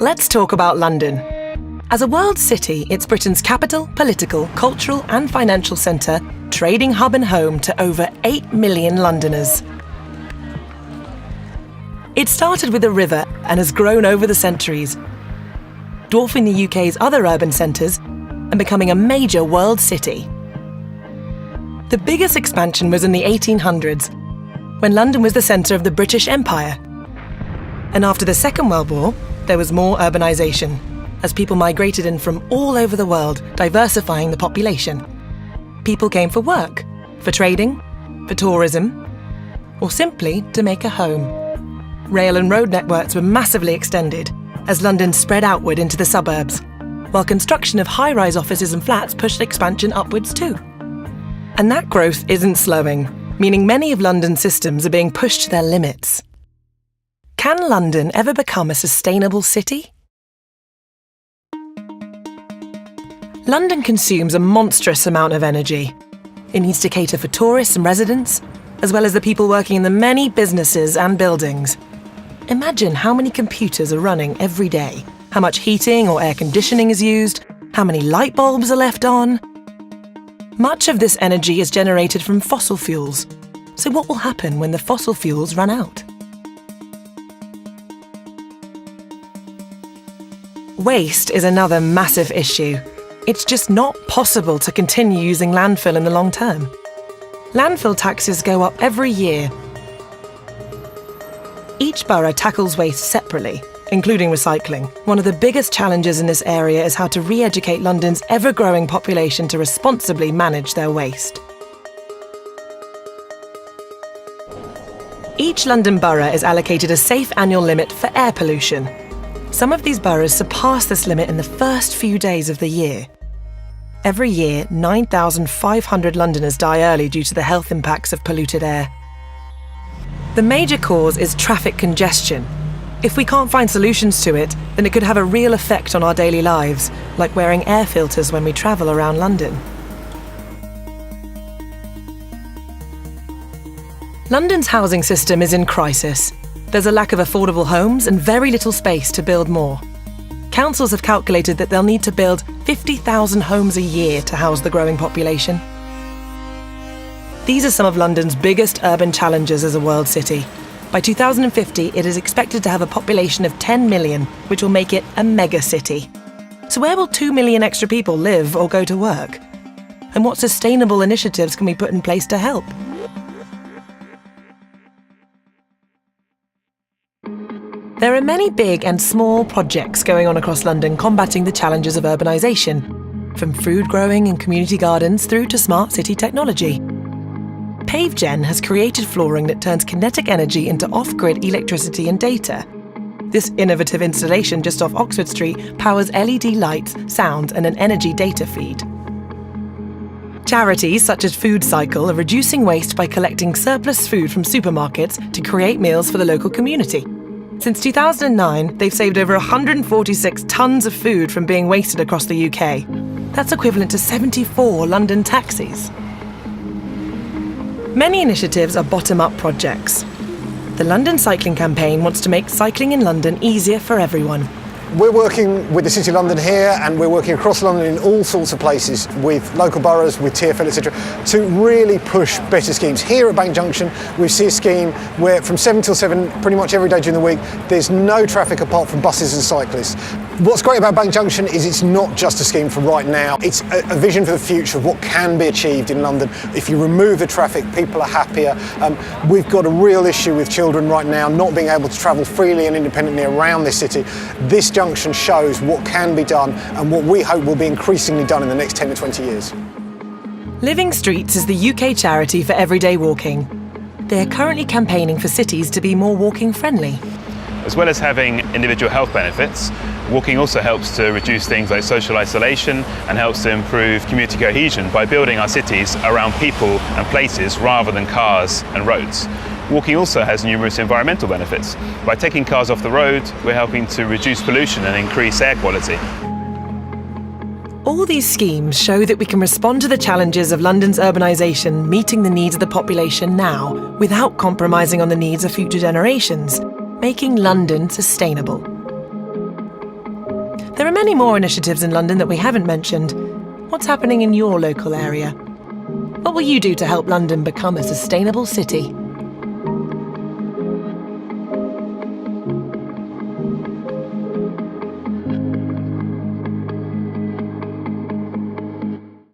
Let's talk about London. As a world city, it's Britain's capital, political, cultural and financial centre, trading hub and home to over 8 million Londoners. It started with a river and has grown over the centuries, dwarfing the UK's other urban centres and becoming a major world city. The biggest expansion was in the 1800s, when London was the centre of the British Empire. And after the Second World War, there was more urbanisation, as people migrated in from all over the world, diversifying the population. People came for work, for trading, for tourism, or simply to make a home. Rail and road networks were massively extended as London spread outward into the suburbs, while construction of high-rise offices and flats pushed expansion upwards too. And that growth isn't slowing, meaning many of London's systems are being pushed to their limits. Can London ever become a sustainable city? London consumes a monstrous amount of energy. It needs to cater for tourists and residents, as well as the people working in the many businesses and buildings. Imagine how many computers are running every day, how much heating or air conditioning is used, how many light bulbs are left on. Much of this energy is generated from fossil fuels. So what will happen when the fossil fuels run out? Waste is another massive issue. It's just not possible to continue using landfill in the long term. Landfill taxes go up every year. Each borough tackles waste separately, including recycling. One of the biggest challenges in this area is how to re-educate London's ever-growing population to responsibly manage their waste. Each London borough is allocated a safe annual limit for air pollution. Some of these boroughs surpass this limit in the first few days of the year. Every year, 9,500 Londoners die early due to the health impacts of polluted air. The major cause is traffic congestion. If we can't find solutions to it, then it could have a real effect on our daily lives, like wearing air filters when we travel around London. London's housing system is in crisis. There's a lack of affordable homes and very little space to build more. Councils have calculated that they'll need to build 50,000 homes a year to house the growing population. These are some of London's biggest urban challenges as a world city. By 2050, it is expected to have a population of 10 million, which will make it a mega city. So where will 2 million extra people live or go to work? And what sustainable initiatives can we put in place to help? There are many big and small projects going on across London combating the challenges of urbanisation, from food growing and community gardens through to smart city technology. PaveGen has created flooring that turns kinetic energy into off-grid electricity and data. This innovative installation just off Oxford Street powers LED lights, sound and an energy data feed. Charities such as Food Cycle are reducing waste by collecting surplus food from supermarkets to create meals for the local community. Since 2009, they've saved over 146 tonnes of food from being wasted across the UK. That's equivalent to 74 London taxis. Many initiatives are bottom-up projects. The London Cycling Campaign wants to make cycling in London easier for everyone. We're working with the City of London here, and we're working across London in all sorts of places with local boroughs, with TfL, etc., to really push better schemes. Here at Bank Junction, we see a scheme where from 7 till 7, pretty much every day during the week, there's no traffic apart from buses and cyclists. What's great about Bank Junction is it's not just a scheme for right now, it's a vision for the future of what can be achieved in London. If you remove the traffic, people are happier. We've got a real issue with children right now not being able to travel freely and independently around this city. This junction shows what can be done and what we hope will be increasingly done in the next 10 to 20 years. Living Streets is the UK charity for everyday walking. They are currently campaigning for cities to be more walking friendly. As well as having individual health benefits, walking also helps to reduce things like social isolation and helps to improve community cohesion by building our cities around people and places rather than cars and roads. Walking also has numerous environmental benefits. By taking cars off the road, we're helping to reduce pollution and increase air quality. All these schemes show that we can respond to the challenges of London's urbanisation, meeting the needs of the population now, without compromising on the needs of future generations, making London sustainable. There are many more initiatives in London that we haven't mentioned. What's happening in your local area? What will you do to help London become a sustainable city?